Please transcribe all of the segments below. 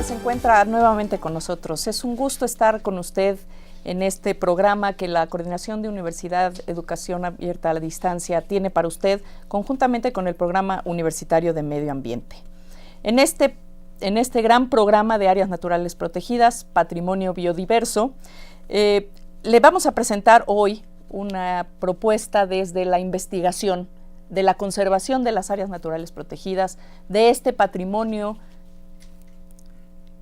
se encuentra nuevamente con nosotros. Es un gusto estar con usted en este programa que la Coordinación de Universidad Educación Abierta a la Distancia tiene para usted, conjuntamente con el Programa Universitario de Medio Ambiente. En este gran programa de áreas naturales protegidas, Patrimonio Biodiverso, le vamos a presentar hoy una propuesta desde la investigación de la conservación de las áreas naturales protegidas, de este patrimonio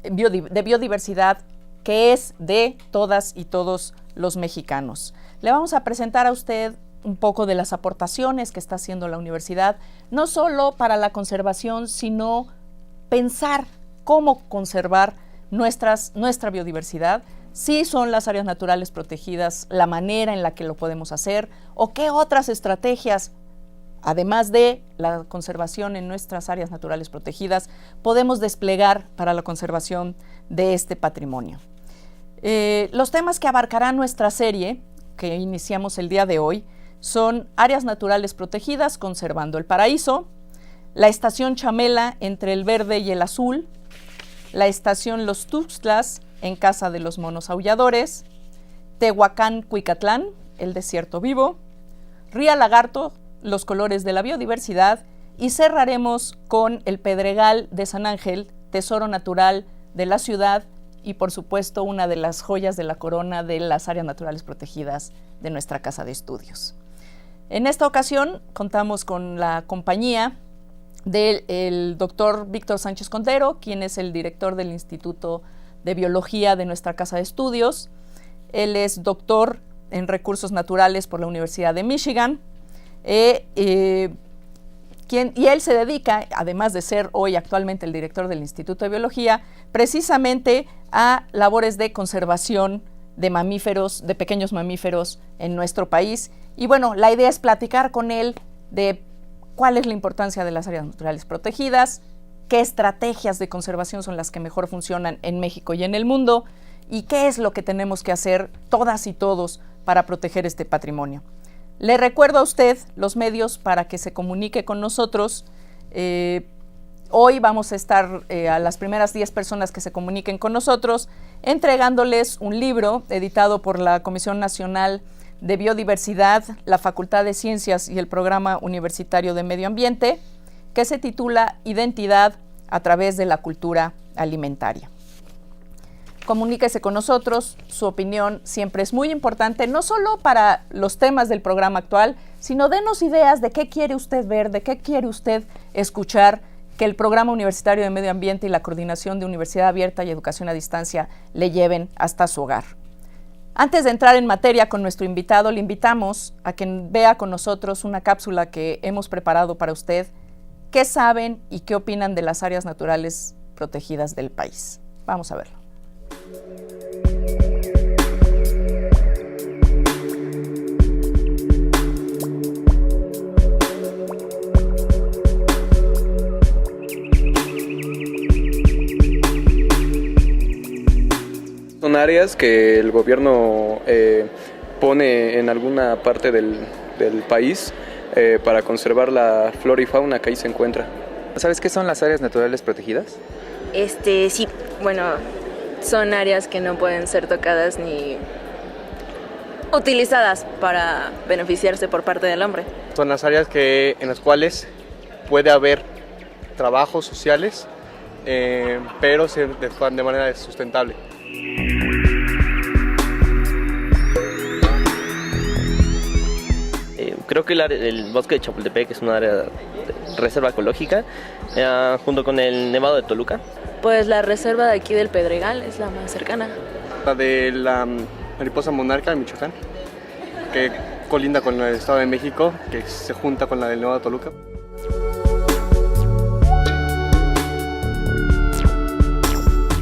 de biodiversidad que es de todas y todos los mexicanos. Le vamos a presentar a usted un poco de las aportaciones que está haciendo la universidad, no solo para la conservación, sino pensar cómo conservar nuestra biodiversidad, si son las áreas naturales protegidas la manera en la que lo podemos hacer, o qué otras estrategias, además de la conservación en nuestras áreas naturales protegidas, podemos desplegar para la conservación de este patrimonio. Los temas que abarcará nuestra serie, que iniciamos el día de hoy, son áreas naturales protegidas conservando el paraíso, la estación Chamela entre el verde y el azul, la estación Los Tuxtlas en Casa de los Monos Aulladores, Tehuacán Cuicatlán, el desierto vivo, Ría Lagarto, los colores de la biodiversidad, y cerraremos con el Pedregal de San Ángel, tesoro natural de la ciudad y por supuesto una de las joyas de la corona de las áreas naturales protegidas de nuestra casa de estudios. En esta ocasión contamos con la compañía del doctor Víctor Sánchez Contero, quien es el director del Instituto de Biología de nuestra casa de estudios. Él es doctor en Recursos Naturales por la Universidad de Michigan, y él se dedica, además de ser hoy actualmente el director del Instituto de Biología, precisamente a labores de conservación de mamíferos, de pequeños mamíferos en nuestro país. Y bueno, la idea es platicar con él de cuál es la importancia de las áreas naturales protegidas, qué estrategias de conservación son las que mejor funcionan en México y en el mundo, y qué es lo que tenemos que hacer todas y todos para proteger este patrimonio. Le recuerdo a usted los medios para que se comunique con nosotros. Hoy vamos a estar a las primeras 10 personas que se comuniquen con nosotros entregándoles un libro editado por la Comisión Nacional de Biodiversidad, la Facultad de Ciencias y el Programa Universitario de Medio Ambiente, que se titula Identidad a través de la cultura alimentaria. Comuníquese con nosotros, su opinión siempre es muy importante, no solo para los temas del programa actual, sino denos ideas de qué quiere usted ver, de qué quiere usted escuchar, que el Programa Universitario de Medio Ambiente y la Coordinación de Universidad Abierta y Educación a Distancia le lleven hasta su hogar. Antes de entrar en materia con nuestro invitado, le invitamos a que vea con nosotros una cápsula que hemos preparado para usted. ¿Qué saben y qué opinan de las áreas naturales protegidas del país? Vamos a verlo. Son áreas que el gobierno pone en alguna parte del país para conservar la flora y fauna que ahí se encuentra. ¿Sabes qué son las áreas naturales protegidas? Sí, bueno, son áreas que no pueden ser tocadas ni utilizadas para beneficiarse por parte del hombre. Son las áreas en las cuales puede haber trabajos sociales, pero de manera sustentable. Creo que el bosque de Chapultepec es una área de reserva ecológica, junto con el Nevado de Toluca. Pues la reserva de aquí del Pedregal es la más cercana. La de la mariposa monarca de Michoacán, que colinda con el Estado de México, que se junta con la del Nevado de Toluca.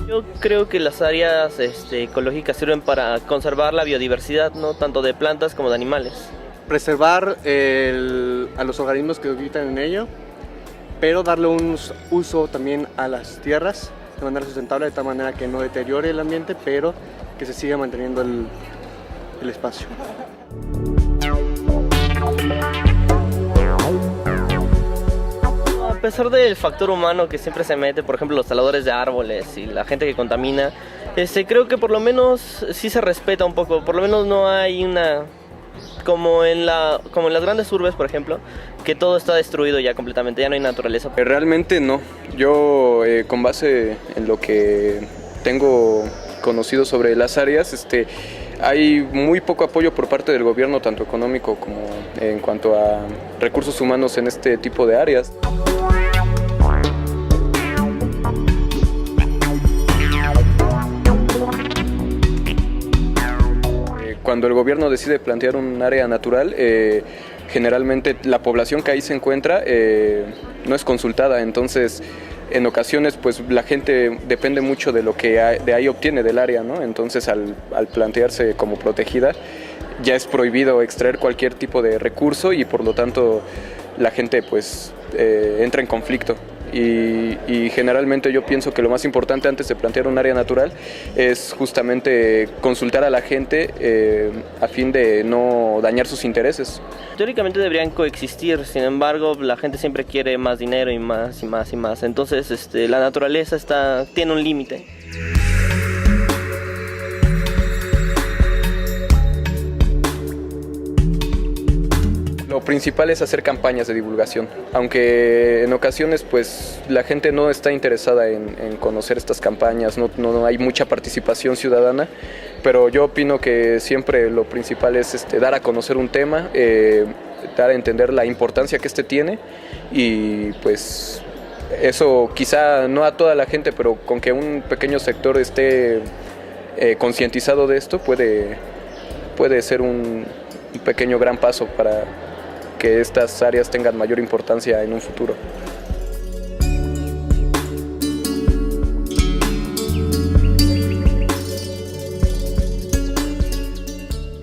Yo creo que las áreas ecológicas sirven para conservar la biodiversidad, no tanto de plantas como de animales. Preservar a los organismos que habitan en ello, pero darle un uso también a las tierras de manera sustentable, de tal manera que no deteriore el ambiente, pero que se siga manteniendo el espacio. pesar del factor humano que siempre se mete, por ejemplo los taladores de árboles y la gente que contamina, creo que por lo menos sí se respeta un poco, por lo menos no hay una, como en las grandes urbes, por ejemplo, que todo está destruido ya completamente, ya no hay naturaleza. Realmente no. Yo, con base en lo que tengo conocido sobre las áreas, hay muy poco apoyo por parte del gobierno, tanto económico como en cuanto a recursos humanos en este tipo de áreas. Cuando el gobierno decide plantear un área natural, generalmente la población que ahí se encuentra no es consultada, entonces en ocasiones pues la gente depende mucho de lo que de ahí obtiene del área, ¿no? Entonces al plantearse como protegida ya es prohibido extraer cualquier tipo de recurso y por lo tanto la gente pues entra en conflicto. Y generalmente yo pienso que lo más importante antes de plantear un área natural es justamente consultar a la gente a fin de no dañar sus intereses. Teóricamente deberían coexistir, sin embargo la gente siempre quiere más dinero y más y más y más, entonces la naturaleza tiene un límite. Lo principal es hacer campañas de divulgación, aunque en ocasiones pues la gente no está interesada en conocer estas campañas, no hay mucha participación ciudadana, pero yo opino que siempre lo principal es dar a conocer un tema, dar a entender la importancia que tiene y pues eso quizá no a toda la gente, pero con que un pequeño sector esté concientizado de esto puede ser un pequeño gran paso para que estas áreas tengan mayor importancia en un futuro.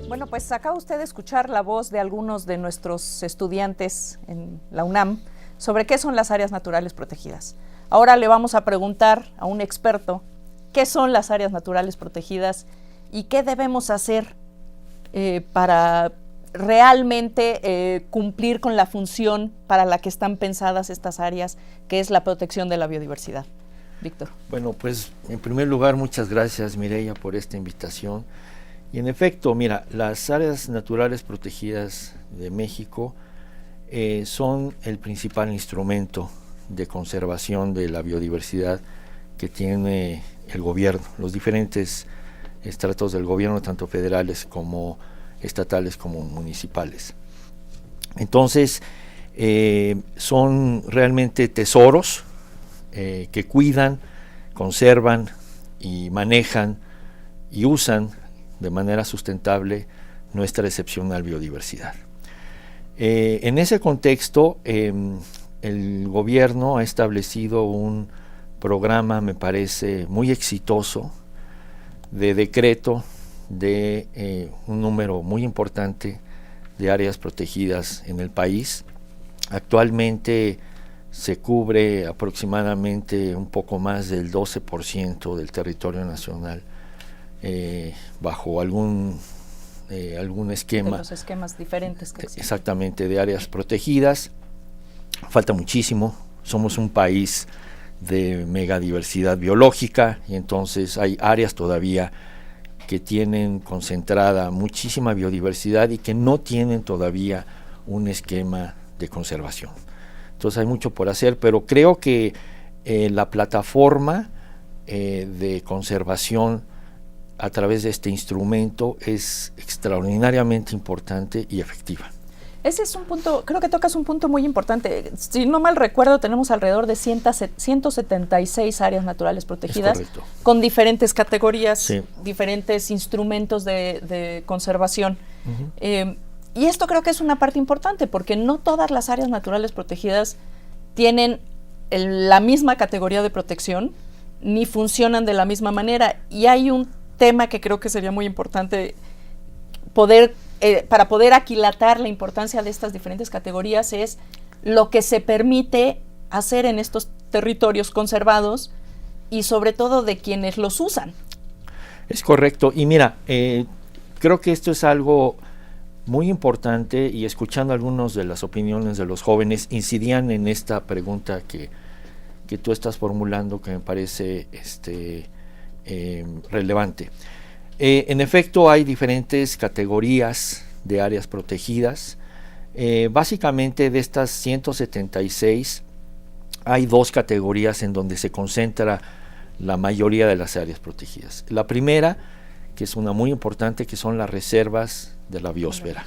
Bueno, pues acaba usted de escuchar la voz de algunos de nuestros estudiantes en la UNAM sobre qué son las áreas naturales protegidas. Ahora le vamos a preguntar a un experto qué son las áreas naturales protegidas y qué debemos hacer para realmente cumplir con la función para la que están pensadas estas áreas, que es la protección de la biodiversidad. Víctor. Bueno, pues en primer lugar, muchas gracias, Mireya, por esta invitación. Y en efecto, mira, las áreas naturales protegidas de México son el principal instrumento de conservación de la biodiversidad que tiene el gobierno, los diferentes estratos del gobierno, tanto federales como estatales como municipales. Entonces, son realmente tesoros que cuidan, conservan y manejan y usan de manera sustentable nuestra excepcional biodiversidad. En ese contexto, el gobierno ha establecido un programa, me parece, muy exitoso de decreto de un número muy importante de áreas protegidas en el país. Actualmente se cubre aproximadamente un poco más del 12% del territorio nacional bajo algún esquema. De los esquemas diferentes que existen. Exactamente, de áreas protegidas. Falta muchísimo. Somos un país de megadiversidad biológica y entonces hay áreas todavía que tienen concentrada muchísima biodiversidad y que no tienen todavía un esquema de conservación. Entonces hay mucho por hacer, pero creo que la plataforma de conservación a través de este instrumento es extraordinariamente importante y efectiva. Ese es un punto, creo que tocas un punto muy importante. Si no mal recuerdo, tenemos alrededor de 176 áreas naturales protegidas con diferentes categorías, sí, diferentes instrumentos de conservación. Uh-huh. Y esto creo que es una parte importante porque no todas las áreas naturales protegidas tienen la misma categoría de protección ni funcionan de la misma manera. Y hay un tema que creo que sería muy importante para poder aquilatar la importancia de estas diferentes categorías es lo que se permite hacer en estos territorios conservados y sobre todo de quienes los usan. Es correcto, y mira, creo que esto es algo muy importante, y escuchando algunas de las opiniones de los jóvenes, incidían en esta pregunta que tú estás formulando, que me parece relevante. En efecto, hay diferentes categorías de áreas protegidas. Básicamente, de estas 176, hay 2 categorías en donde se concentra la mayoría de las áreas protegidas. La primera, que es una muy importante, que son las reservas de la biosfera.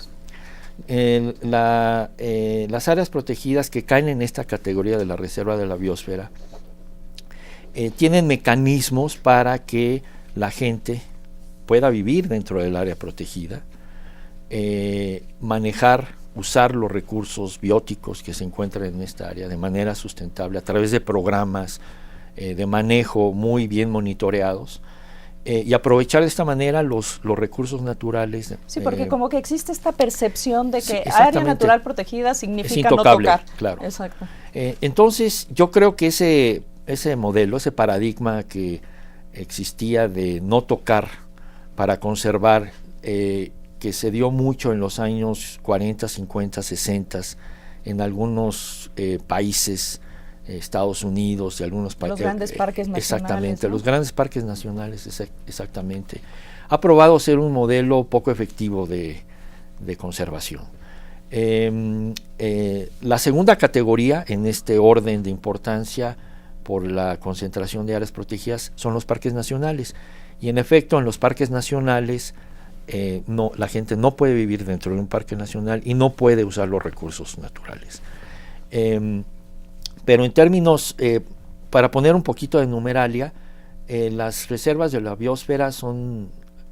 Las áreas protegidas que caen en esta categoría de la reserva de la biosfera tienen mecanismos para que la gente pueda vivir dentro del área protegida, usar los recursos bióticos que se encuentran en esta área de manera sustentable a través de programas de manejo muy bien monitoreados, y aprovechar de esta manera los recursos naturales. Sí, porque como que existe esta percepción de que sí, área natural protegida significa intocable, no tocar. Claro. Exacto. Entonces, yo creo que ese modelo, ese paradigma que existía de no tocar para conservar, que se dio mucho en los años 40, 50, 60 en algunos países, Estados Unidos y algunos países. Los grandes parques nacionales. Exactamente, ¿no? los grandes parques nacionales, exactamente. Ha probado ser un modelo poco efectivo de conservación. La segunda categoría en este orden de importancia por la concentración de áreas protegidas son los parques nacionales. Y en efecto, en los parques nacionales la gente no puede vivir dentro de un parque nacional y no puede usar los recursos naturales. Pero en términos, para poner un poquito de numeralia, las reservas de la biosfera son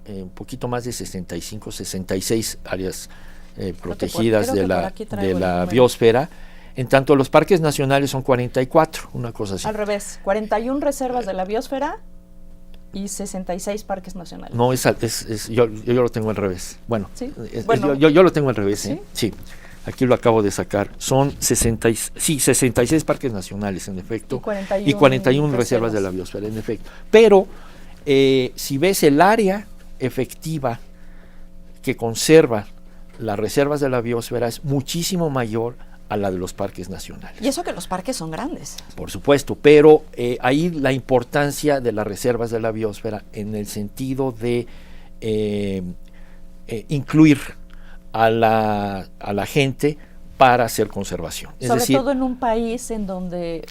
un poquito más de 65, 66 áreas protegidas de la biosfera. En tanto, los parques nacionales son 44, una cosa así. Al revés, 41 reservas de la biosfera y 66 parques nacionales. No, yo lo tengo al revés. Bueno, ¿sí? Yo lo tengo al revés. ¿Sí? Sí, aquí lo acabo de sacar. Son 66 parques nacionales, en efecto, y 41 reservas de la biosfera, en efecto. Pero si ves el área efectiva que conserva las reservas de la biosfera, es muchísimo mayor a la de los parques nacionales. Y eso que los parques son grandes. Por supuesto, pero ahí la importancia de las reservas de la biosfera en el sentido de incluir a la gente para hacer conservación. Es Sobre decir, todo en un país en donde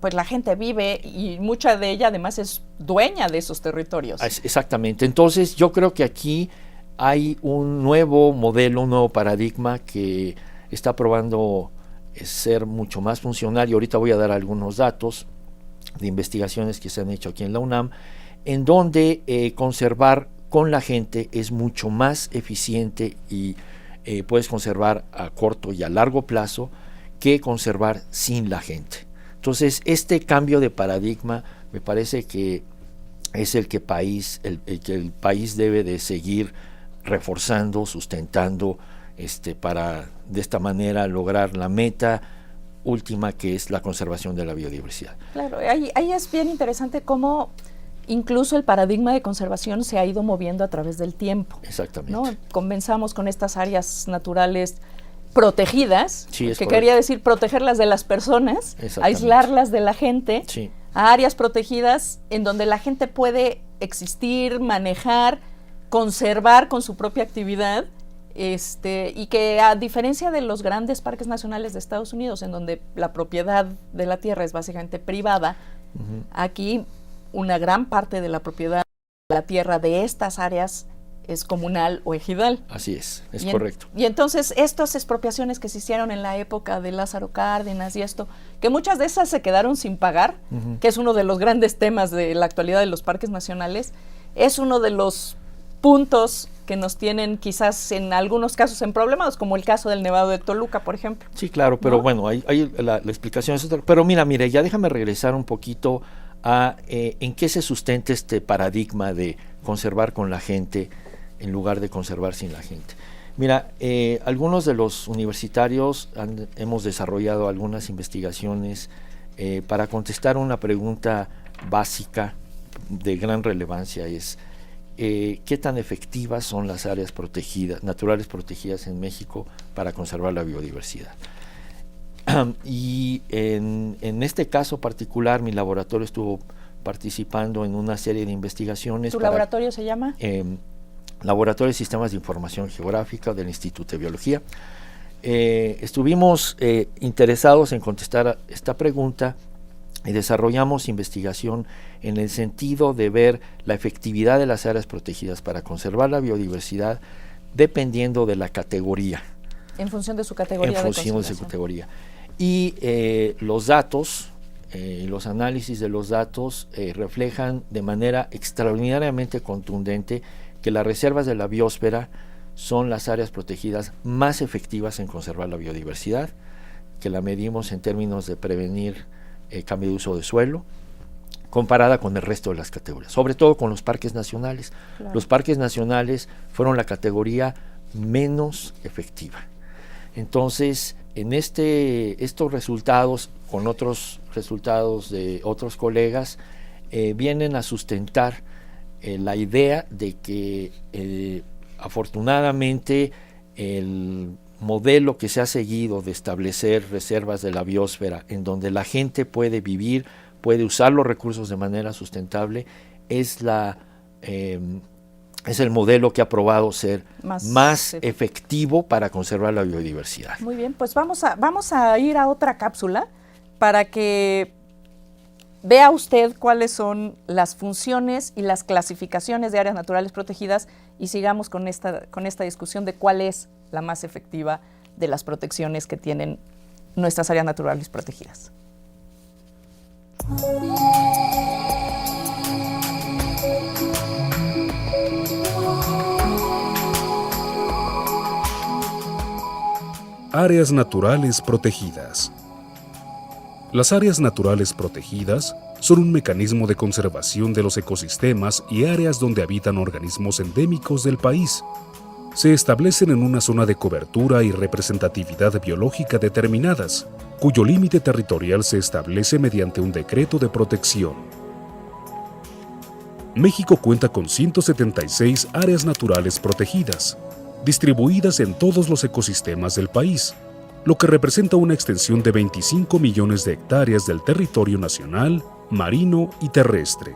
pues la gente vive y mucha de ella además es dueña de esos territorios. Exactamente. Entonces yo creo que aquí hay un nuevo modelo, un nuevo paradigma que está probando ser mucho más funcional, y ahorita voy a dar algunos datos de investigaciones que se han hecho aquí en la UNAM, en donde conservar con la gente es mucho más eficiente y puedes conservar a corto y a largo plazo que conservar sin la gente. Entonces, este cambio de paradigma me parece que es el que el país debe de seguir reforzando, sustentando, para de esta manera lograr la meta última, que es la conservación de la biodiversidad. Claro, ahí es bien interesante cómo incluso el paradigma de conservación se ha ido moviendo a través del tiempo. Exactamente. ¿No? Comenzamos con estas áreas naturales protegidas, sí, que quería decir protegerlas de las personas, aislarlas de la gente, sí, a áreas protegidas en donde la gente puede existir, manejar, conservar con su propia actividad, y que a diferencia de los grandes parques nacionales de Estados Unidos, en donde la propiedad de la tierra es básicamente privada, aquí una gran parte de la propiedad de la tierra de estas áreas es comunal o ejidal. Así es correcto. Y entonces estas expropiaciones que se hicieron en la época de Lázaro Cárdenas y esto, que muchas de esas se quedaron sin pagar, que es uno de los grandes temas de la actualidad de los parques nacionales, es uno de los puntos que nos tienen quizás en algunos casos en problemas, como el caso del Nevado de Toluca, por ejemplo. Sí, claro, pero ¿no? bueno, la explicación es otra. Pero mira, ya déjame regresar un poquito a en qué se sustenta este paradigma de conservar con la gente en lugar de conservar sin la gente. Mira, algunos de los universitarios hemos desarrollado algunas investigaciones para contestar una pregunta básica de gran relevancia, es qué tan efectivas son las áreas naturales protegidas en México para conservar la biodiversidad. Y en este caso particular, mi laboratorio estuvo participando en una serie de investigaciones. ¿Tu laboratorio se llama? Laboratorio de Sistemas de Información Geográfica del Instituto de Biología. Estuvimos interesados en contestar esta pregunta y desarrollamos investigación en el sentido de ver la efectividad de las áreas protegidas para conservar la biodiversidad dependiendo de la categoría. En función de su categoría. En función de su categoría. Y los datos, los análisis de los datos reflejan de manera extraordinariamente contundente que las reservas de la biosfera son las áreas protegidas más efectivas en conservar la biodiversidad, que la medimos en términos de prevenir cambio de uso de suelo, comparada con el resto de las categorías, sobre todo con los parques nacionales. Claro. Los parques nacionales fueron la categoría menos efectiva. Entonces, en estos resultados, con otros resultados de otros colegas, vienen a sustentar la idea de que afortunadamente el modelo que se ha seguido de establecer reservas de la biosfera en donde la gente puede vivir, puede usar los recursos de manera sustentable, es el modelo que ha probado ser más efectivo para conservar la biodiversidad. Muy bien, pues vamos a ir a otra cápsula para que vea usted cuáles son las funciones y las clasificaciones de áreas naturales protegidas y sigamos con esta discusión de cuál es la más efectiva de las protecciones que tienen nuestras áreas naturales protegidas. Áreas naturales protegidas. Las áreas naturales protegidas son un mecanismo de conservación de los ecosistemas y áreas donde habitan organismos endémicos del país. Se establecen en una zona de cobertura y representatividad biológica determinadas, cuyo límite territorial se establece mediante un decreto de protección. México cuenta con 176 áreas naturales protegidas, distribuidas en todos los ecosistemas del país, lo que representa una extensión de 25 millones de hectáreas del territorio nacional, marino y terrestre.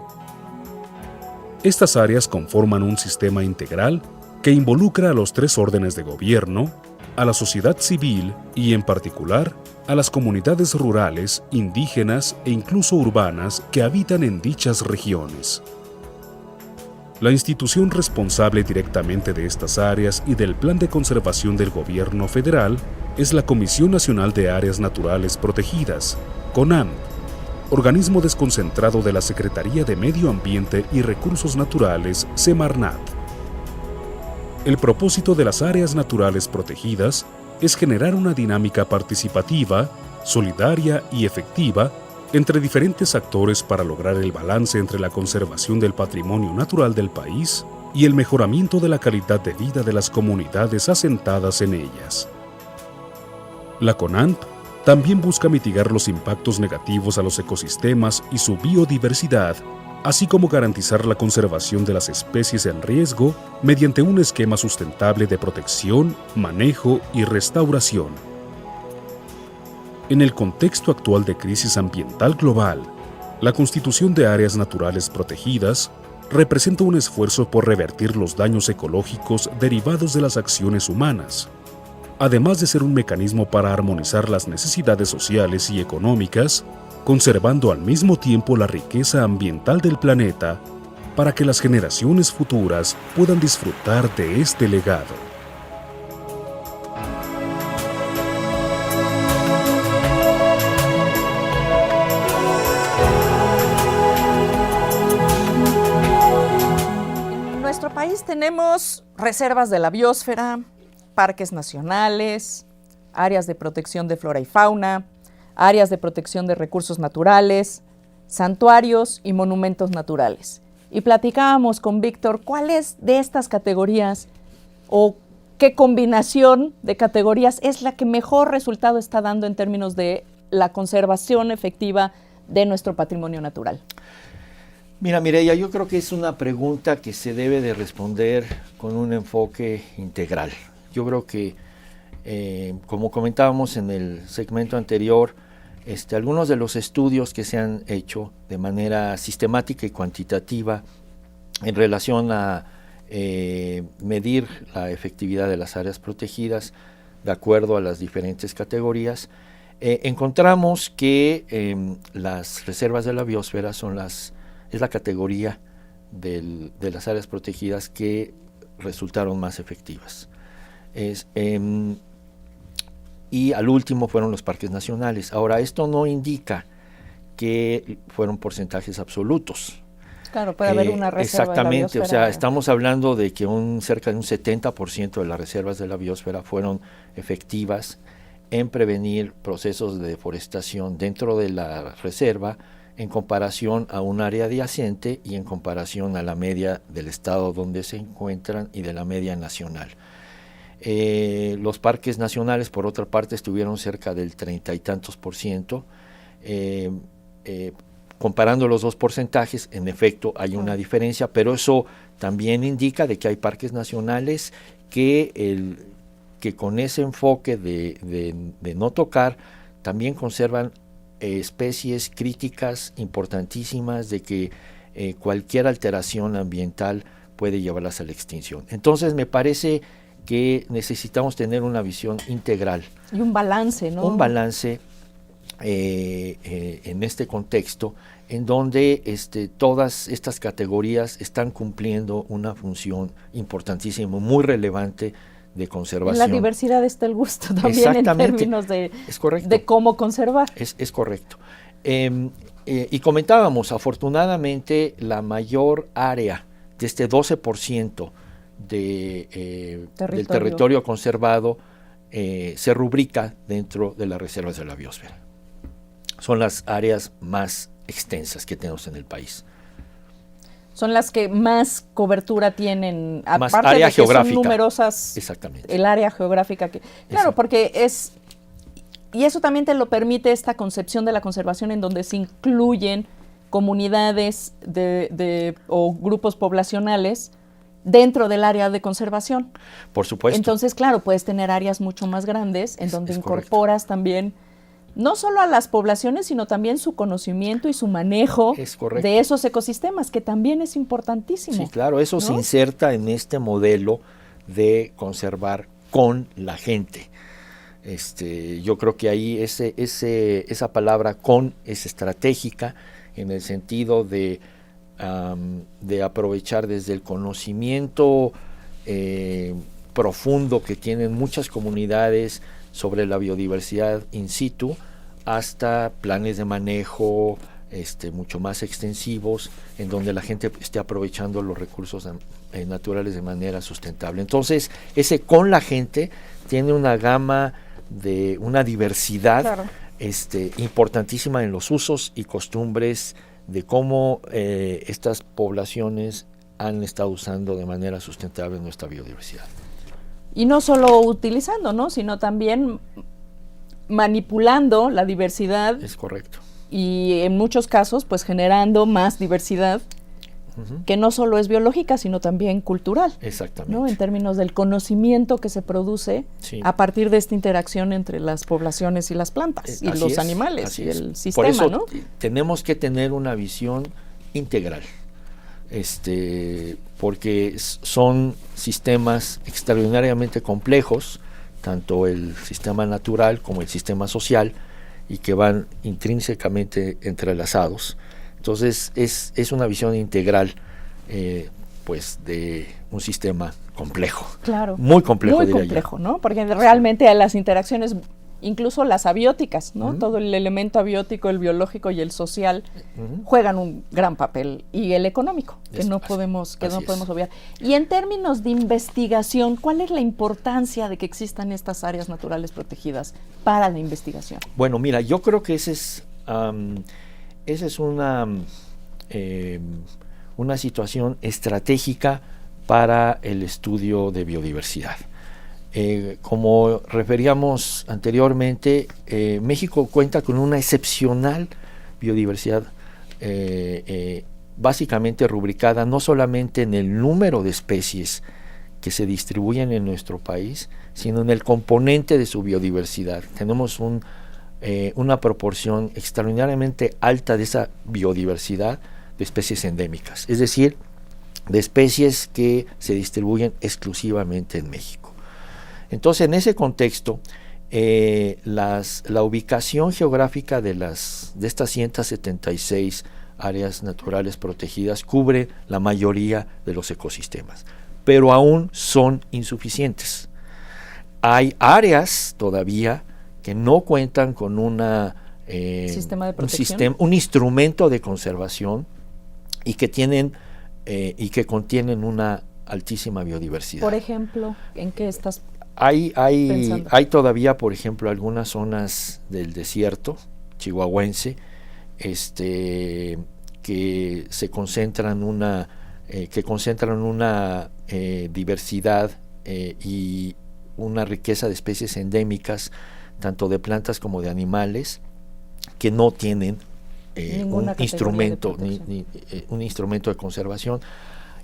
Estas áreas conforman un sistema integral que involucra a los tres órdenes de gobierno, a la sociedad civil y, en particular, a las comunidades rurales, indígenas e incluso urbanas que habitan en dichas regiones. La institución responsable directamente de estas áreas y del Plan de Conservación del Gobierno Federal es la Comisión Nacional de Áreas Naturales Protegidas, CONAMP, organismo desconcentrado de la Secretaría de Medio Ambiente y Recursos Naturales, Semarnat. El propósito de las áreas naturales protegidas es generar una dinámica participativa, solidaria y efectiva entre diferentes actores para lograr el balance entre la conservación del patrimonio natural del país y el mejoramiento de la calidad de vida de las comunidades asentadas en ellas. La CONAMP también busca mitigar los impactos negativos a los ecosistemas y su biodiversidad, así como garantizar la conservación de las especies en riesgo mediante un esquema sustentable de protección, manejo y restauración. En el contexto actual de crisis ambiental global, la constitución de áreas naturales protegidas representa un esfuerzo por revertir los daños ecológicos derivados de las acciones humanas, además de ser un mecanismo para armonizar las necesidades sociales y económicas, conservando al mismo tiempo la riqueza ambiental del planeta para que las generaciones futuras puedan disfrutar de este legado. En nuestro país tenemos reservas de la biosfera, parques nacionales, áreas de protección de flora y fauna, áreas de protección de recursos naturales, santuarios y monumentos naturales. Y platicábamos con Víctor cuáles de estas categorías o qué combinación de categorías es la que mejor resultado está dando en términos de la conservación efectiva de nuestro patrimonio natural. Mira, Mireya, yo creo que es una pregunta que se debe de responder con un enfoque integral. Yo creo que, como comentábamos en el segmento anterior, algunos de los estudios que se han hecho de manera sistemática y cuantitativa en relación a medir la efectividad de las áreas protegidas de acuerdo a las diferentes categorías, encontramos que las reservas de la biosfera es la categoría de las áreas protegidas que resultaron más efectivas. Y al último fueron los parques nacionales. Ahora, esto no indica que fueron porcentajes absolutos. Claro, puede haber una reserva exactamente, de la biosfera. o sea, estamos hablando de que cerca de un 70% de las reservas de la biosfera fueron efectivas en prevenir procesos de deforestación dentro de la reserva en comparación a un área adyacente y en comparación a la media del estado donde se encuentran y de la media nacional. Los parques nacionales, por otra parte, estuvieron cerca del 30 y tantos %. Comparando los dos porcentajes, en efecto hay una diferencia, pero eso también indica de que hay parques nacionales que con ese enfoque de no tocar, también conservan especies críticas importantísimas de que cualquier alteración ambiental puede llevarlas a la extinción. Entonces me parece que necesitamos tener una visión integral. Y un balance, ¿no? Un balance en este contexto en donde todas estas categorías están cumpliendo una función importantísima, muy relevante de conservación. En la diversidad está el gusto también en términos de cómo conservar. Es correcto. Y comentábamos, afortunadamente, la mayor área de este 12% del territorio conservado se rubrica dentro de las reservas de la biosfera. Son las áreas más extensas que tenemos en el país. Son las que más cobertura tienen, más aparte área de que geográfica. son numerosas. Exactamente. El área geográfica que, claro, porque y eso también te lo permite esta concepción de la conservación en donde se incluyen comunidades o grupos poblacionales dentro del área de conservación. Por supuesto. Entonces, claro, puedes tener áreas mucho más grandes en donde incorporas también no solo a las poblaciones, sino también su conocimiento y su manejo de esos ecosistemas, que también es importantísimo. Sí, claro, eso se inserta en este modelo de conservar con la gente. Yo creo que ahí esa palabra con es estratégica en el sentido de aprovechar desde el conocimiento profundo que tienen muchas comunidades sobre la biodiversidad in situ hasta planes de manejo mucho más extensivos en donde la gente esté aprovechando los recursos naturales de manera sustentable. Entonces, ese con la gente tiene una gama de una diversidad importantísima en los usos y costumbres de cómo estas poblaciones han estado usando de manera sustentable nuestra biodiversidad. Y no solo utilizando, ¿no? Sino también manipulando la diversidad. Es correcto. Y en muchos casos, pues generando más diversidad que no solo es biológica, sino también cultural. Exactamente. ¿No? En términos del conocimiento que se produce a partir de esta interacción entre las poblaciones y las plantas, y los animales, y el sistema, por eso, ¿no? Tenemos que tener una visión integral. Porque son sistemas extraordinariamente complejos, tanto el sistema natural como el sistema social, y que van intrínsecamente entrelazados. Entonces es una visión integral pues de un sistema complejo. Claro. Muy complejo, muy complejo, ¿no? Porque realmente las interacciones, incluso las abióticas, ¿no? Todo el elemento abiótico, el biológico y el social juegan un gran papel, y el económico, que no podemos obviar. Y en términos de investigación, ¿cuál es la importancia de que existan estas áreas naturales protegidas para la investigación? Bueno, mira, yo creo que esa es una situación estratégica para el estudio de biodiversidad. Como referíamos anteriormente, México cuenta con una excepcional biodiversidad básicamente rubricada no solamente en el número de especies que se distribuyen en nuestro país, sino en el componente de su biodiversidad. Tenemos una proporción extraordinariamente alta de esa biodiversidad de especies endémicas, es decir, de especies que se distribuyen exclusivamente en México. Entonces, en ese contexto, la ubicación geográfica de estas 176 áreas naturales protegidas cubre la mayoría de los ecosistemas, pero aún son insuficientes. Hay áreas todavía que no cuentan con ¿Sistema de protección? un instrumento de conservación y que contienen una altísima biodiversidad. Por ejemplo, ¿en qué estás Hay pensando? todavía, por ejemplo, algunas zonas del desierto chihuahuense que concentran una diversidad y una riqueza de especies endémicas, tanto de plantas como de animales, que no tienen un instrumento de conservación.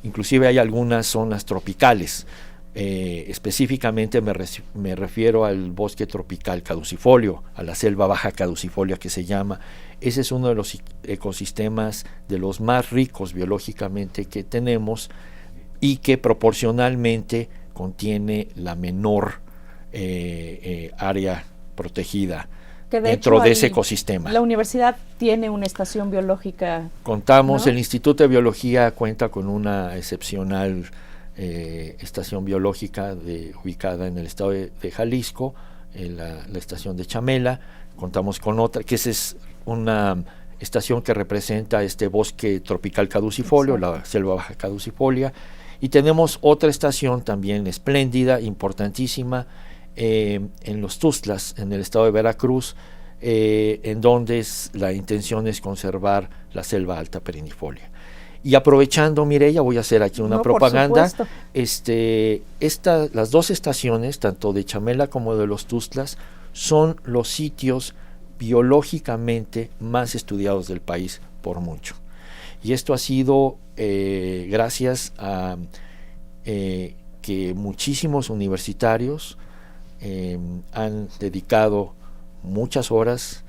Inclusive hay algunas zonas tropicales. Específicamente me refiero al bosque tropical caducifolio, a la selva baja caducifolia que se llama. Ese es uno de los ecosistemas de los más ricos biológicamente que tenemos y que proporcionalmente contiene la menor área protegida dentro de ese ecosistema. La universidad tiene una estación biológica. Contamos, ¿no? El Instituto de Biología cuenta con una excepcional estación biológica ubicada en el estado de Jalisco, la estación de Chamela. Contamos con otra, que es una estación que representa este bosque tropical caducifolio, la selva baja caducifolia, y tenemos otra estación también espléndida, importantísima, en los Tuxtlas, en el estado de Veracruz, en donde la intención es conservar la selva alta perennifolia. Y aprovechando, Mireya, voy a hacer aquí una propaganda. Las dos estaciones, tanto de Chamela como de los Tuxtlas, son los sitios biológicamente más estudiados del país por mucho. Y esto ha sido gracias a que muchísimos universitarios han dedicado muchas horas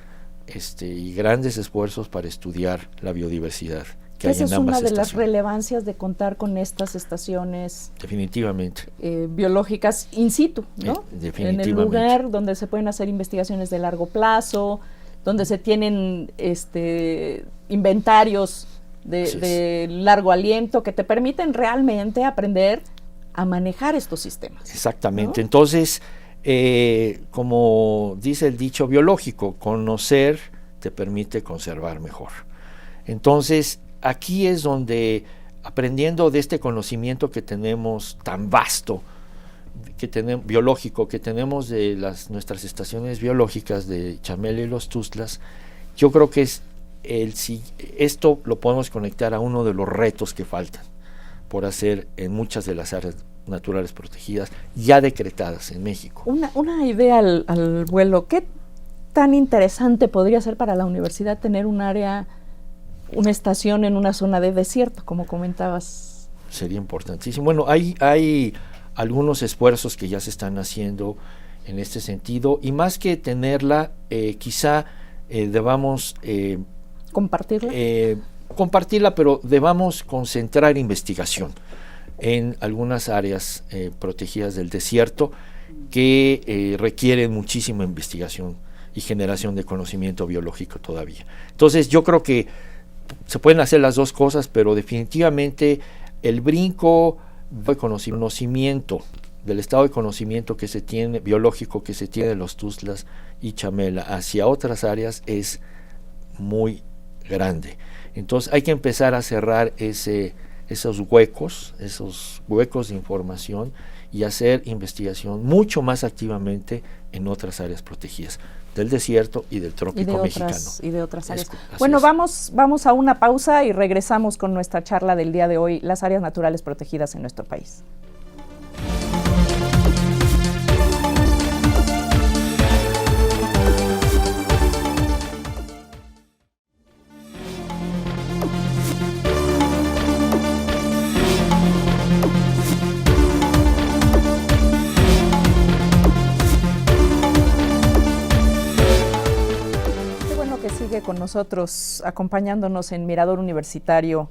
y grandes esfuerzos para estudiar la biodiversidad que hay en ambas estaciones. Esa es una de las relevancias de contar con estas estaciones. Definitivamente. Biológicas in situ, ¿no? Definitivamente. En el lugar donde se pueden hacer investigaciones de largo plazo, donde se tienen inventarios de largo aliento que te permiten realmente aprender a manejar estos sistemas. Exactamente. ¿No? Entonces, como dice el dicho biológico, conocer te permite conservar mejor. Entonces, aquí es donde, aprendiendo de este conocimiento que tenemos tan vasto, biológico, que tenemos de nuestras estaciones biológicas de Chamela y los Tuxtlas, yo creo que esto lo podemos conectar a uno de los retos que faltan por hacer en muchas de las áreas naturales protegidas ya decretadas en México. Una idea al vuelo, ¿qué tan interesante podría ser para la universidad tener una estación en una zona de desierto, como comentabas? Sería importantísimo. Bueno, hay algunos esfuerzos que ya se están haciendo en este sentido, y más que tenerla, quizá debamos compartirla, pero debamos concentrar investigación en algunas áreas protegidas del desierto que requieren muchísima investigación y generación de conocimiento biológico todavía. Entonces yo creo que se pueden hacer las dos cosas, pero definitivamente el brinco de conocimiento, del estado de conocimiento que se tiene, biológico que se tiene de los Tuxtlas y Chamela hacia otras áreas es muy grande. Entonces hay que empezar a cerrar esos huecos de información y hacer investigación mucho más activamente en otras áreas protegidas del desierto y del trópico mexicano. Y de otras áreas. Bueno, vamos a una pausa y regresamos con nuestra charla del día de hoy, las áreas naturales protegidas en nuestro país. nosotros, acompañándonos en Mirador Universitario.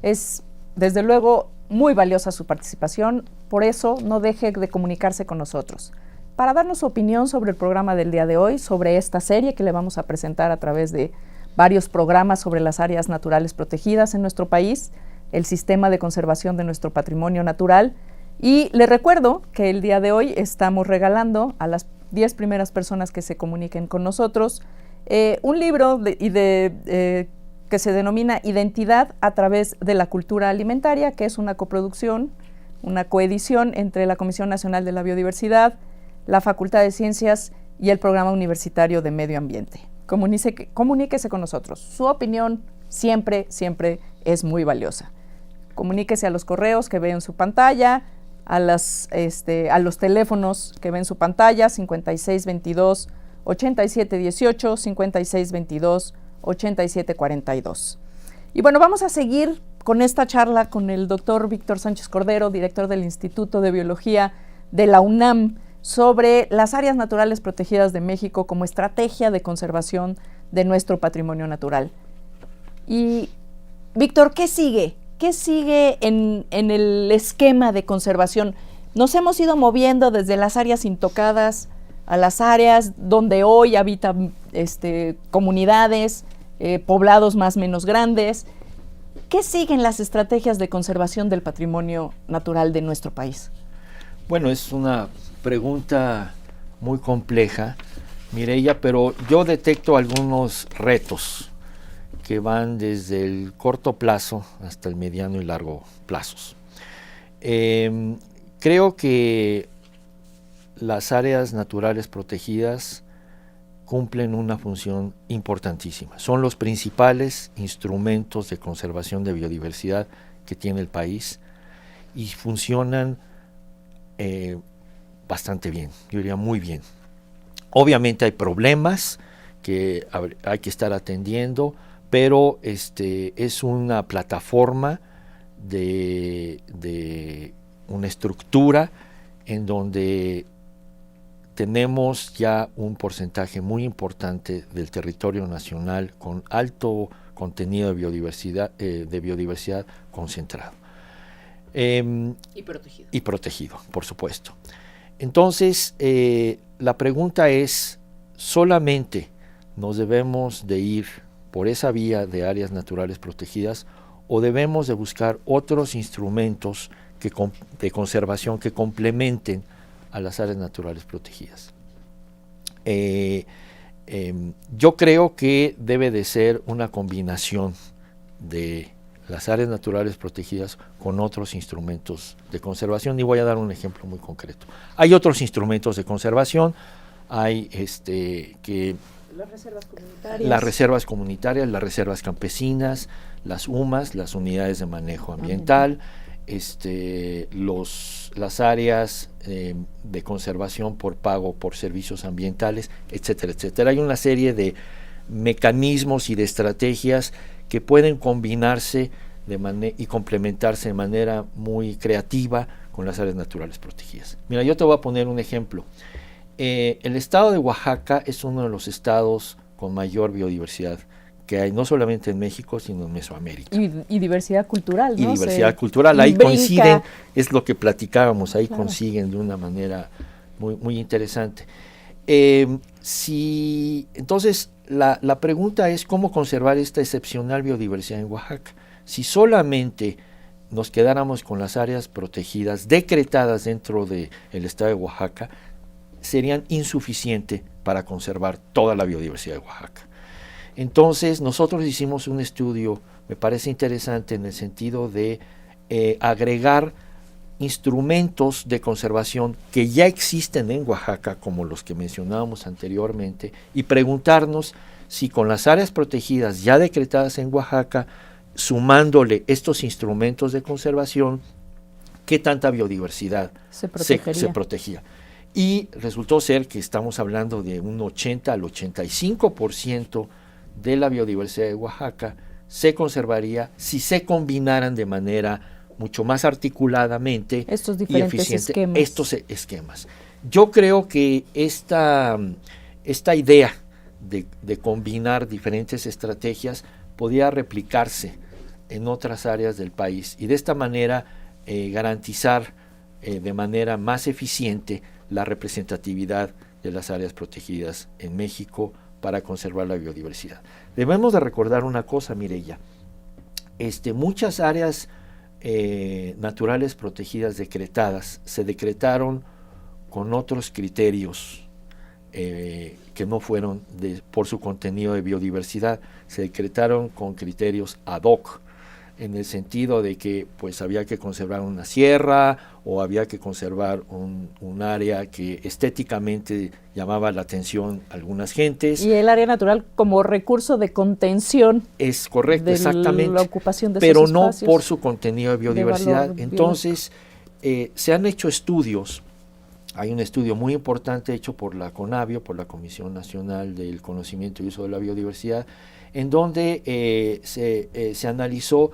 Es, desde luego, muy valiosa su participación, por eso no deje de comunicarse con nosotros. Para darnos su opinión sobre el programa del día de hoy, sobre esta serie que le vamos a presentar a través de varios programas sobre las áreas naturales protegidas en nuestro país, el sistema de conservación de nuestro patrimonio natural. Y le recuerdo que el día de hoy estamos regalando a las 10 primeras personas que se comuniquen con nosotros un libro que se denomina Identidad a través de la cultura alimentaria, que es una coproducción, una coedición entre la Comisión Nacional de la Biodiversidad, la Facultad de Ciencias y el Programa Universitario de Medio Ambiente. Comuníquese con nosotros. Su opinión siempre es muy valiosa. Comuníquese a los correos que ve en su pantalla, a los teléfonos que ven en su pantalla, 5622-8718, 5622-8742. Y bueno, vamos a seguir con esta charla con el doctor Víctor Sánchez Cordero, director del Instituto de Biología de la UNAM, sobre las áreas naturales protegidas de México como estrategia de conservación de nuestro patrimonio natural. Y, Víctor, ¿qué sigue? ¿Qué sigue en el esquema de conservación? Nos hemos ido moviendo desde las áreas intocadas a las áreas donde hoy habitan comunidades, poblados más o menos grandes. ¿Qué siguen las estrategias de conservación del patrimonio natural de nuestro país? Bueno, es una pregunta muy compleja, Mireya, pero yo detecto algunos retos que van desde el corto plazo hasta el mediano y largo plazos. Creo que las áreas naturales protegidas cumplen una función importantísima. Son los principales instrumentos de conservación de biodiversidad que tiene el país y funcionan bastante bien, yo diría muy bien. Obviamente hay problemas que hay que estar atendiendo, pero es una plataforma de una estructura en donde tenemos ya un porcentaje muy importante del territorio nacional con alto contenido de biodiversidad concentrado. Y protegido, por supuesto. Entonces, la pregunta es, ¿solamente nos debemos de ir por esa vía de áreas naturales protegidas o debemos de buscar otros instrumentos de conservación que complementen a las áreas naturales protegidas? Yo creo que debe de ser una combinación de las áreas naturales protegidas con otros instrumentos de conservación, y voy a dar un ejemplo muy concreto. Hay otros instrumentos de conservación, hay las reservas comunitarias, las reservas campesinas, las UMAS, las unidades de manejo ambiental, las áreas de conservación por pago por servicios ambientales, etcétera, etcétera. Hay una serie de mecanismos y de estrategias que pueden combinarse y complementarse de manera muy creativa con las áreas naturales protegidas. Mira, yo te voy a poner un ejemplo. El estado de Oaxaca es uno de los estados con mayor biodiversidad que hay, no solamente en México, sino en Mesoamérica. Y diversidad cultural, ¿no? Y diversidad cultural, ahí coinciden, es lo que platicábamos, ahí claro, consiguen de una manera muy, muy interesante. Entonces, la pregunta es cómo conservar esta excepcional biodiversidad en Oaxaca. Si solamente nos quedáramos con las áreas protegidas decretadas dentro del estado de Oaxaca, serían insuficientes para conservar toda la biodiversidad de Oaxaca. Entonces, nosotros hicimos un estudio, me parece interesante, en el sentido de agregar instrumentos de conservación que ya existen en Oaxaca, como los que mencionábamos anteriormente, y preguntarnos si con las áreas protegidas ya decretadas en Oaxaca, sumándole estos instrumentos de conservación, qué tanta biodiversidad se protegía. Y resultó ser que estamos hablando de un 80 al 85% de la biodiversidad de Oaxaca se conservaría si se combinaran de manera mucho más articuladamente estos diferentes esquemas. Estos esquemas. Yo creo que esta idea de combinar diferentes estrategias podía replicarse en otras áreas del país y de esta manera garantizar de manera más eficiente la representatividad de las áreas protegidas en México para conservar la biodiversidad. Debemos de recordar una cosa, Mireya, muchas áreas naturales protegidas decretadas se decretaron con otros criterios que no fueron por su contenido de biodiversidad, se decretaron con criterios ad hoc, en el sentido de que pues había que conservar una sierra o había que conservar un área que estéticamente llamaba la atención a algunas gentes. Y el área natural como recurso de contención. Es correcto, exactamente. La ocupación de pero esos no espacios por su contenido de biodiversidad. De Entonces, se han hecho estudios. Hay un estudio muy importante hecho por la CONABIO, por la Comisión Nacional del Conocimiento y Uso de la Biodiversidad, en donde se analizó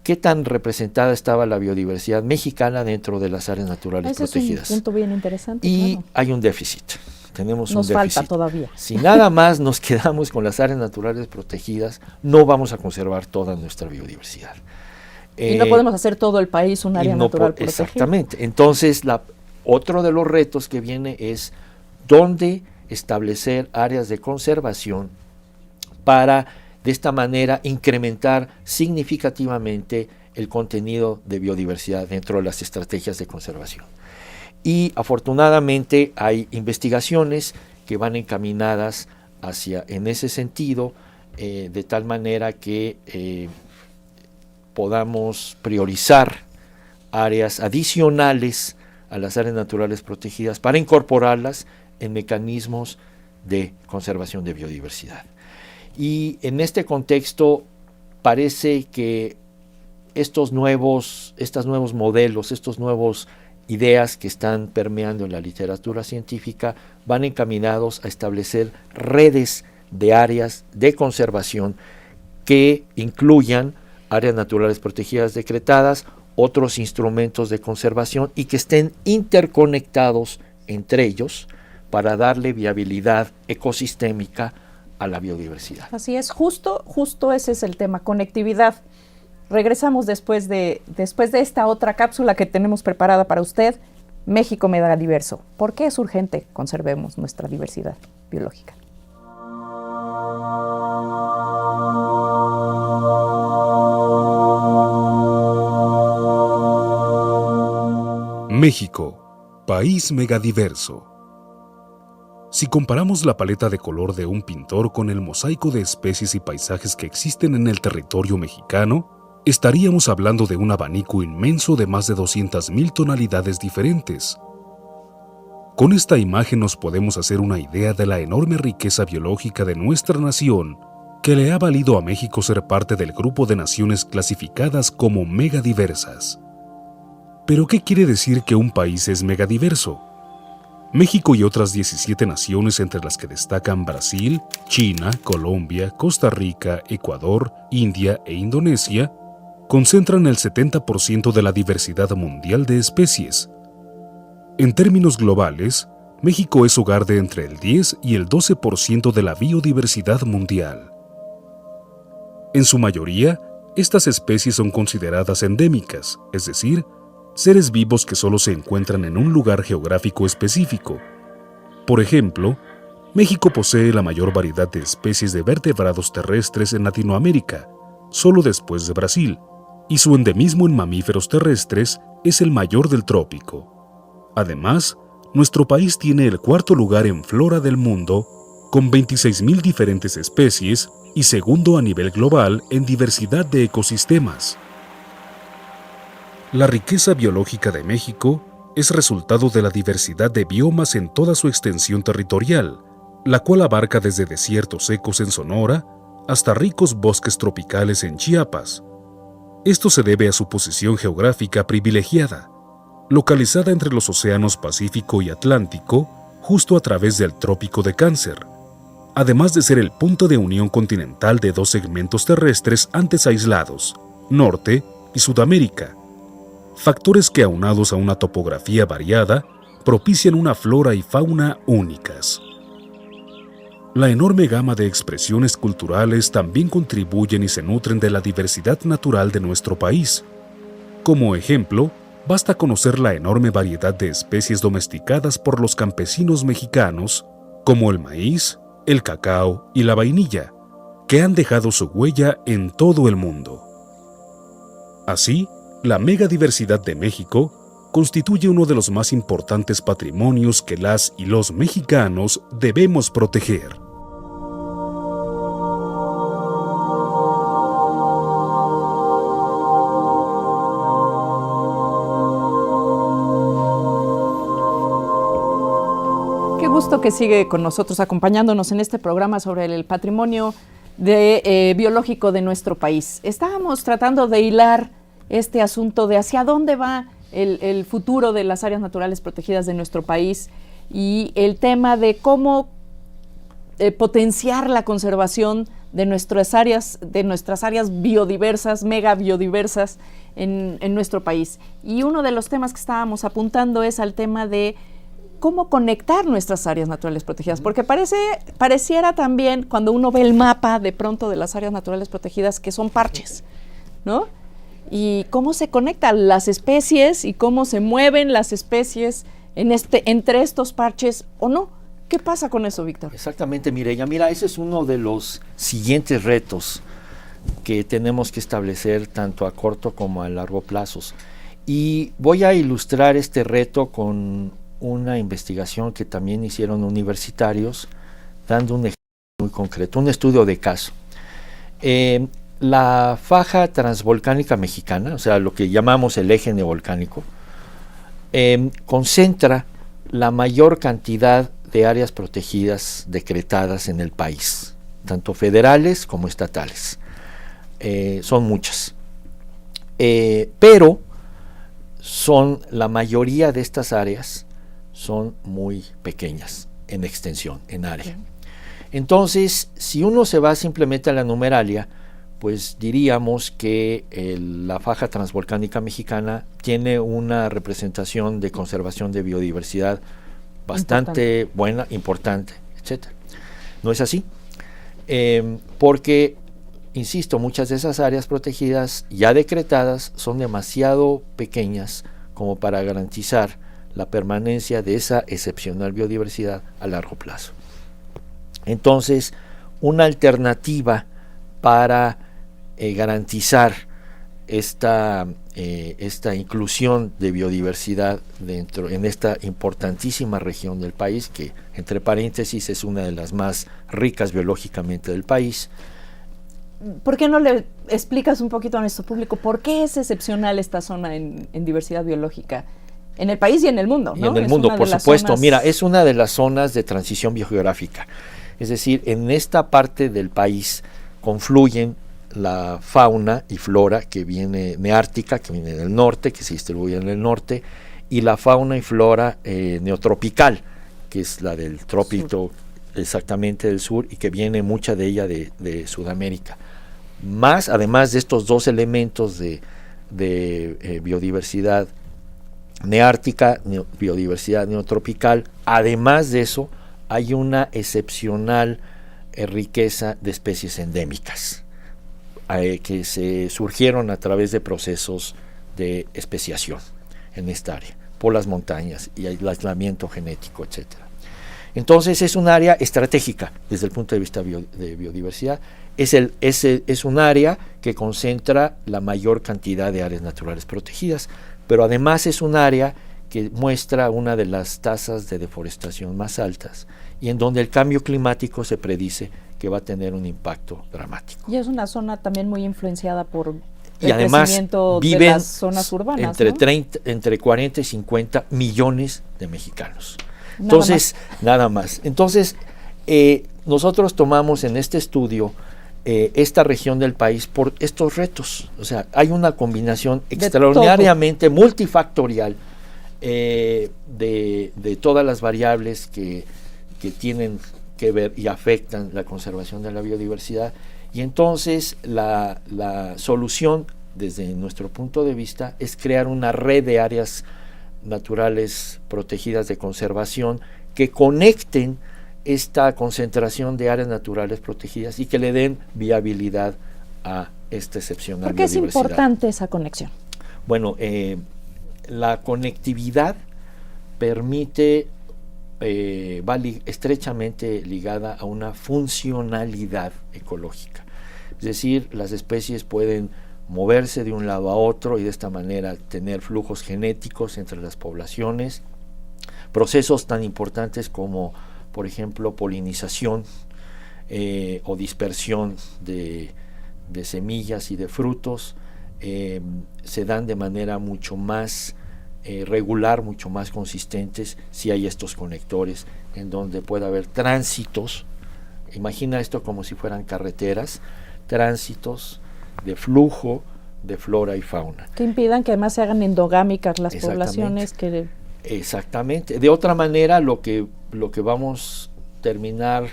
qué tan representada estaba la biodiversidad mexicana dentro de las áreas naturales protegidas. Es un punto bien interesante. Y claro. Hay un déficit. Tenemos Nos un déficit. falta todavía. Si nada más nos quedamos con las áreas naturales protegidas, no vamos a conservar toda nuestra biodiversidad. Y no podemos hacer todo el país un área natural protegida. Exactamente. Entonces, otro de los retos que viene es dónde establecer áreas de conservación para de esta manera incrementar significativamente el contenido de biodiversidad dentro de las estrategias de conservación. Y afortunadamente hay investigaciones que van encaminadas en ese sentido, de tal manera que podamos priorizar áreas adicionales a las áreas naturales protegidas para incorporarlas en mecanismos de conservación de biodiversidad. Y en este contexto parece que estos nuevos modelos, estas nuevas ideas que están permeando en la literatura científica van encaminados a establecer redes de áreas de conservación que incluyan áreas naturales protegidas decretadas, otros instrumentos de conservación y que estén interconectados entre ellos para darle viabilidad ecosistémica a la biodiversidad. Así es, justo ese es el tema, conectividad. Regresamos después de esta otra cápsula que tenemos preparada para usted, México Megadiverso. ¿Por qué es urgente? Conservemos nuestra diversidad biológica. México, país megadiverso. Si comparamos la paleta de color de un pintor con el mosaico de especies y paisajes que existen en el territorio mexicano, estaríamos hablando de un abanico inmenso de más de 200,000 tonalidades diferentes. Con esta imagen nos podemos hacer una idea de la enorme riqueza biológica de nuestra nación, que le ha valido a México ser parte del grupo de naciones clasificadas como megadiversas. ¿Pero qué quiere decir que un país es megadiverso? México y otras 17 naciones, entre las que destacan Brasil, China, Colombia, Costa Rica, Ecuador, India e Indonesia, concentran el 70% de la diversidad mundial de especies. En términos globales, México es hogar de entre el 10 y el 12% de la biodiversidad mundial. En su mayoría, estas especies son consideradas endémicas, es decir, seres vivos que solo se encuentran en un lugar geográfico específico. Por ejemplo, México posee la mayor variedad de especies de vertebrados terrestres en Latinoamérica, solo después de Brasil, y su endemismo en mamíferos terrestres es el mayor del trópico. Además, nuestro país tiene el cuarto lugar en flora del mundo, con 26,000 diferentes especies y segundo a nivel global en diversidad de ecosistemas. La riqueza biológica de México es resultado de la diversidad de biomas en toda su extensión territorial, la cual abarca desde desiertos secos en Sonora hasta ricos bosques tropicales en Chiapas. Esto se debe a su posición geográfica privilegiada, localizada entre los océanos Pacífico y Atlántico, justo a través del Trópico de Cáncer, además de ser el punto de unión continental de dos segmentos terrestres antes aislados, Norte y Sudamérica, factores que, aunados a una topografía variada, propician una flora y fauna únicas. La enorme gama de expresiones culturales también contribuyen y se nutren de la diversidad natural de nuestro país. Como ejemplo, basta conocer la enorme variedad de especies domesticadas por los campesinos mexicanos, como el maíz, el cacao y la vainilla, que han dejado su huella en todo el mundo. Así, la megadiversidad de México constituye uno de los más importantes patrimonios que las y los mexicanos debemos proteger. Qué gusto que sigue con nosotros acompañándonos en este programa sobre el patrimonio biológico de nuestro país. Estábamos tratando de hilar este asunto de hacia dónde va el futuro de las áreas naturales protegidas de nuestro país y el tema de cómo potenciar la conservación de nuestras áreas biodiversas, mega biodiversas en nuestro país. Y uno de los temas que estábamos apuntando es al tema de cómo conectar nuestras áreas naturales protegidas, porque pareciera también, cuando uno ve el mapa de pronto de las áreas naturales protegidas, que son parches, ¿no? Y cómo se conectan las especies y cómo se mueven las especies entre estos parches o no. ¿Qué pasa con eso, Víctor? Exactamente, Mireya. Mira, ese es uno de los siguientes retos que tenemos que establecer tanto a corto como a largo plazos. Y voy a ilustrar este reto con una investigación que también hicieron universitarios, dando un ejemplo muy concreto, un estudio de caso. La faja transvolcánica mexicana, o sea, lo que llamamos el eje neovolcánico, concentra la mayor cantidad de áreas protegidas decretadas en el país, tanto federales como estatales. Son muchas. Pero la mayoría de estas áreas son muy pequeñas en extensión, en área. Entonces, si uno se va simplemente a la numeralia, pues diríamos que la faja transvolcánica mexicana tiene una representación de conservación de biodiversidad bastante buena, importante, etc. No es así, porque, insisto, muchas de esas áreas protegidas ya decretadas son demasiado pequeñas como para garantizar la permanencia de esa excepcional biodiversidad a largo plazo. Entonces, una alternativa para garantizar esta inclusión de biodiversidad en esta importantísima región del país, que entre paréntesis es una de las más ricas biológicamente del país. ¿Por qué no le explicas un poquito a nuestro público por qué es excepcional esta zona en diversidad biológica? En el país y en el mundo, ¿no? Y en el mundo, por supuesto. Mira, es una de las zonas de transición biogeográfica. Es decir, en esta parte del país confluyen la fauna y flora que viene neártica, que viene del norte, que se distribuye en el norte, y la fauna y flora neotropical, que es la del trópico exactamente del sur y que viene mucha de ella de Sudamérica. Además de estos dos elementos de biodiversidad neártica, biodiversidad neotropical, además de eso hay una excepcional riqueza de especies endémicas que se surgieron a través de procesos de especiación en esta área, por las montañas y el aislamiento genético, etc. Entonces es un área estratégica desde el punto de vista de biodiversidad. Es un área que concentra la mayor cantidad de áreas naturales protegidas, pero además es un área que muestra una de las tasas de deforestación más altas y en donde el cambio climático se predice que va a tener un impacto dramático. Y es una zona también muy influenciada por y además crecimiento viven de las zonas urbanas, entre 40 y 50 millones de mexicanos. Entonces, nada más. Entonces, nosotros tomamos en este estudio esta región del país por estos retos. O sea, hay una combinación extraordinariamente multifactorial de todas las variables que tienen que ver y afectan la conservación de la biodiversidad. Y entonces la solución, desde nuestro punto de vista, es crear una red de áreas naturales protegidas de conservación que conecten esta concentración de áreas naturales protegidas y que le den viabilidad a esta excepcional ¿Por qué es biodiversidad. importante esa conexión? Bueno, la conectividad permite, va estrechamente ligada a una funcionalidad ecológica. Es decir, las especies pueden moverse de un lado a otro y de esta manera tener flujos genéticos entre las poblaciones, procesos tan importantes como, por ejemplo, polinización o dispersión de semillas y de frutos, se dan de manera mucho más regular, mucho más consistentes si hay estos conectores en donde puede haber tránsitos. Imagina esto como si fueran carreteras, tránsitos de flujo de flora y fauna. Que impidan que además se hagan endogámicas las Exactamente. poblaciones. Exactamente. De otra manera, lo que vamos a terminar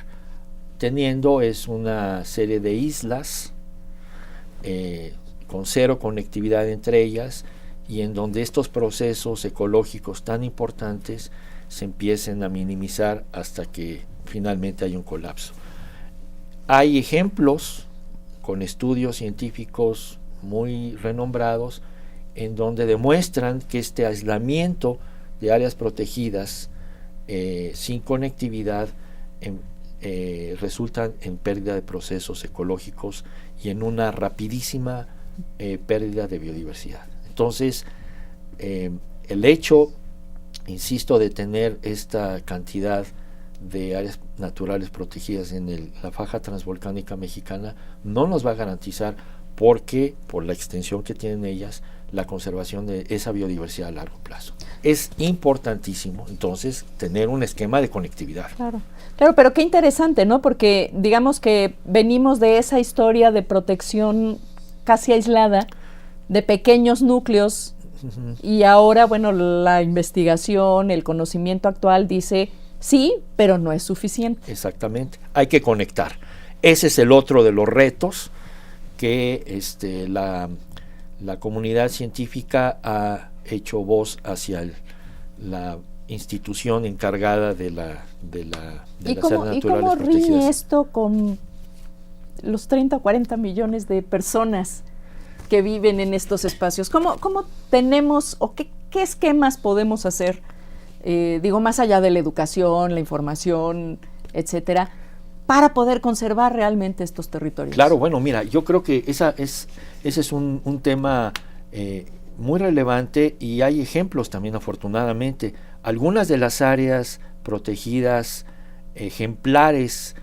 teniendo es una serie de islas con cero conectividad entre ellas, y en donde estos procesos ecológicos tan importantes se empiecen a minimizar hasta que finalmente hay un colapso. Hay ejemplos con estudios científicos muy renombrados en donde demuestran que este aislamiento de áreas protegidas sin conectividad resultan en pérdida de procesos ecológicos y en una rapidísima pérdida de biodiversidad. Entonces, el hecho, insisto, de tener esta cantidad de áreas naturales protegidas en la faja transvolcánica mexicana no nos va a garantizar, porque por la extensión que tienen ellas, la conservación de esa biodiversidad a largo plazo. Es importantísimo, entonces, tener un esquema de conectividad. Claro, claro, pero qué interesante, ¿no? Porque digamos que venimos de esa historia de protección casi aislada, de pequeños núcleos, y ahora, bueno, la investigación, el conocimiento actual dice sí, pero no es suficiente. Exactamente, hay que conectar. Ese es el otro de los retos que la comunidad científica ha hecho voz hacia la institución encargada de las áreas naturales ¿Y cómo protegidas. riñe esto con los 30 o 40 millones de personas que viven en estos espacios? ¿Cómo tenemos o qué esquemas podemos hacer, más allá de la educación, la información, etcétera, para poder conservar realmente estos territorios? Claro, bueno, mira, yo creo que ese es un tema muy relevante, y hay ejemplos también, afortunadamente. Algunas de las áreas protegidas ejemplares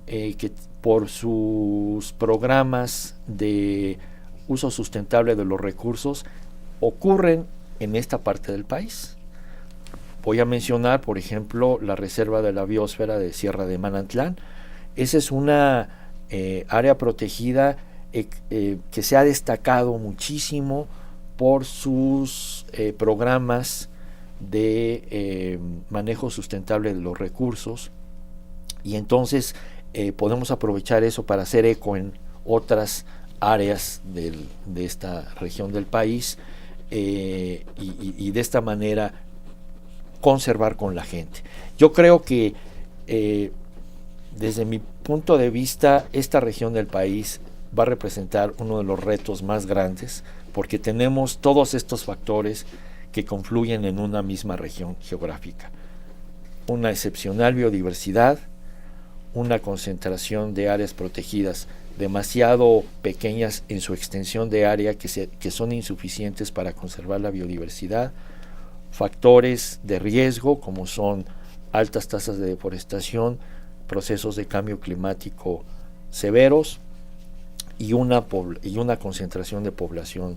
que por sus programas de uso sustentable de los recursos ocurren en esta parte del país. Voy a mencionar, por ejemplo, la Reserva de la Biosfera de Sierra de Manantlán. Esa es una área protegida que se ha destacado muchísimo por sus programas de manejo sustentable de los recursos, y entonces podemos aprovechar eso para hacer eco en otras áreas de esta región del país, y de esta manera conservar con la gente. Yo creo que desde mi punto de vista, esta región del país va a representar uno de los retos más grandes, porque tenemos todos estos factores que confluyen en una misma región geográfica. Una excepcional biodiversidad, una concentración de áreas protegidas demasiado pequeñas en su extensión de área, que son insuficientes para conservar la biodiversidad, factores de riesgo como son altas tasas de deforestación, procesos de cambio climático severos, y una concentración de población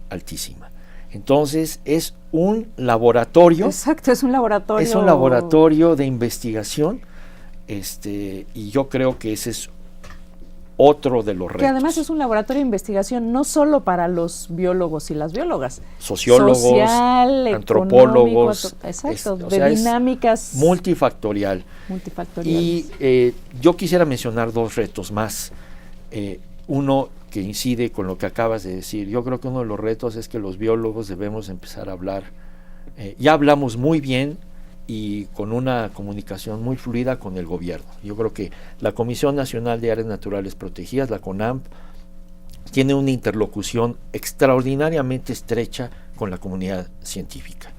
altísima. Entonces es un laboratorio. Exacto, es un laboratorio. Es un laboratorio de investigación, y yo creo que ese es otro de los retos. Que además es un laboratorio de investigación no solo para los biólogos y las biólogas, sociólogos, social, antropólogos, exacto, de dinámicas multifactorial. Y yo quisiera mencionar dos retos más. Uno que incide con lo que acabas de decir. Yo creo que uno de los retos es que los biólogos debemos empezar a hablar. Ya hablamos muy bien y con una comunicación muy fluida con el gobierno. Yo creo que la Comisión Nacional de Áreas Naturales Protegidas, la CONAMP, tiene una interlocución extraordinariamente estrecha con la comunidad científica.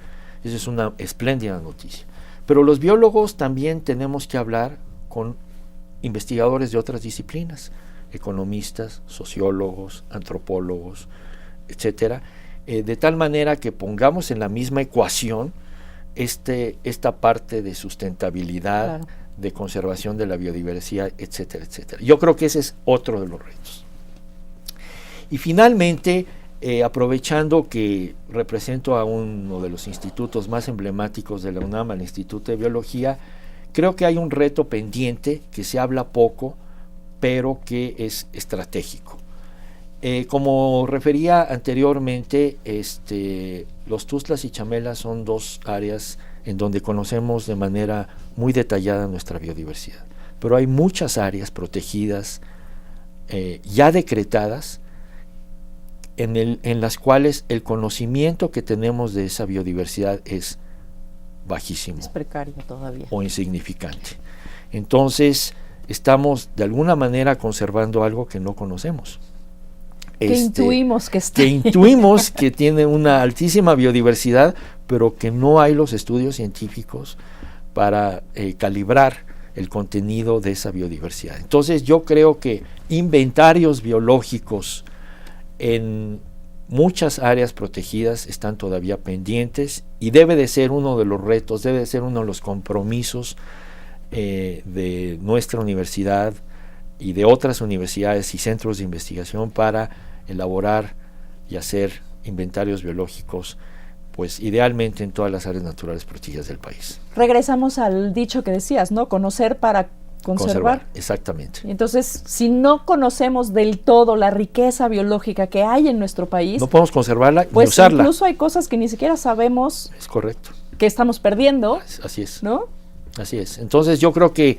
Esa es una espléndida noticia. Pero los biólogos también tenemos que hablar con investigadores de otras disciplinas, economistas, sociólogos, antropólogos, etcétera, de tal manera que pongamos en la misma ecuación esta parte de sustentabilidad, claro, de conservación de la biodiversidad, etcétera, etcétera. Yo creo que ese es otro de los retos. Y finalmente, aprovechando que represento a uno de los institutos más emblemáticos de la UNAM, el Instituto de Biología, creo que hay un reto pendiente que se habla poco, pero que es estratégico. Como refería anteriormente, los Tuxtlas y Chamelas son dos áreas en donde conocemos de manera muy detallada nuestra biodiversidad, pero hay muchas áreas protegidas ya decretadas en las cuales el conocimiento que tenemos de esa biodiversidad es bajísimo. Es precario todavía. O insignificante. Entonces, estamos de alguna manera conservando algo que no conocemos. Que intuimos que está. Que intuimos que tiene una altísima biodiversidad, pero que no hay los estudios científicos para calibrar el contenido de esa biodiversidad. Entonces, yo creo que inventarios biológicos en muchas áreas protegidas están todavía pendientes y debe de ser uno de los retos, debe de ser uno de los compromisos de nuestra universidad y de otras universidades y centros de investigación para elaborar y hacer inventarios biológicos, pues idealmente en todas las áreas naturales protegidas del país. Regresamos al dicho que decías, ¿no? Conocer para conservar. Exactamente. Entonces, si no conocemos del todo la riqueza biológica que hay en nuestro país, no podemos conservarla pues ni usarla. Incluso hay cosas que ni siquiera sabemos. Es correcto. Que estamos perdiendo. Así es. ¿No? Así es. Entonces, yo creo que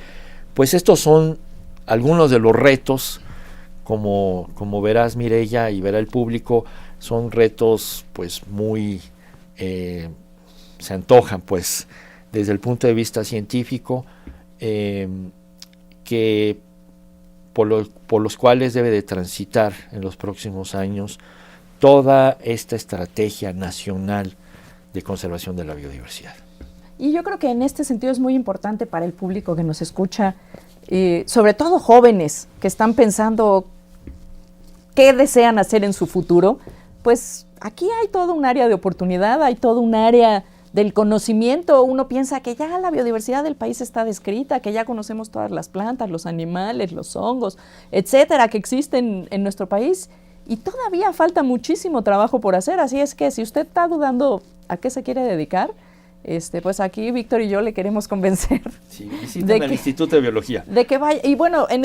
pues estos son algunos de los retos, como verás, Mireya, y verá el público, son retos pues muy se antojan pues desde el punto de vista científico, que por los cuales debe de transitar en los próximos años toda esta estrategia nacional de conservación de la biodiversidad. Y yo creo que en este sentido es muy importante para el público que nos escucha, sobre todo jóvenes que están pensando qué desean hacer en su futuro, pues aquí hay todo un área de oportunidad, hay todo un área del conocimiento. Uno piensa que ya la biodiversidad del país está descrita, que ya conocemos todas las plantas, los animales, los hongos, etcétera, que existen en nuestro país, y todavía falta muchísimo trabajo por hacer. Así es que si usted está dudando a qué se quiere dedicar, pues aquí Víctor y yo le queremos convencer. Sí, visiten el Instituto de Biología. De que vaya. Y bueno, en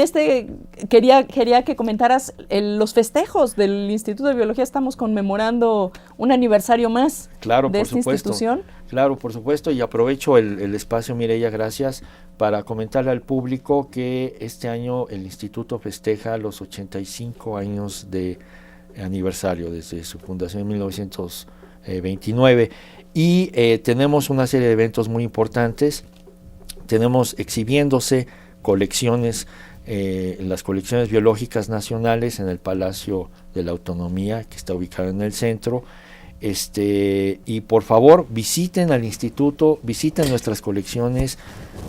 quería que comentaras los festejos del Instituto de Biología. Estamos conmemorando un aniversario más de esta institución. Claro, por supuesto, y aprovecho el espacio, Mireya, gracias, para comentarle al público que este año el instituto festeja los 85 años de aniversario desde su fundación en 1929. Y tenemos una serie de eventos muy importantes. Tenemos exhibiéndose colecciones, las colecciones biológicas nacionales en el Palacio de la Autonomía, que está ubicado en el centro. Y por favor visiten al instituto, visiten nuestras colecciones,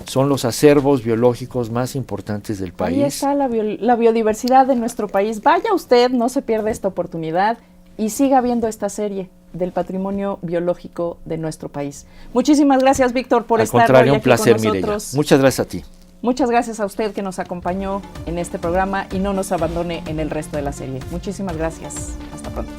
son los acervos biológicos más importantes del país. Ahí está la biodiversidad de nuestro país. Vaya usted, no se pierda esta oportunidad y siga viendo esta serie del patrimonio biológico de nuestro país. Muchísimas gracias, Víctor, por estar hoy aquí con nosotros. Al contrario, un placer, Mireya. Muchas gracias a ti. Muchas gracias a usted que nos acompañó en este programa y no nos abandone en el resto de la serie. Muchísimas gracias. Hasta pronto.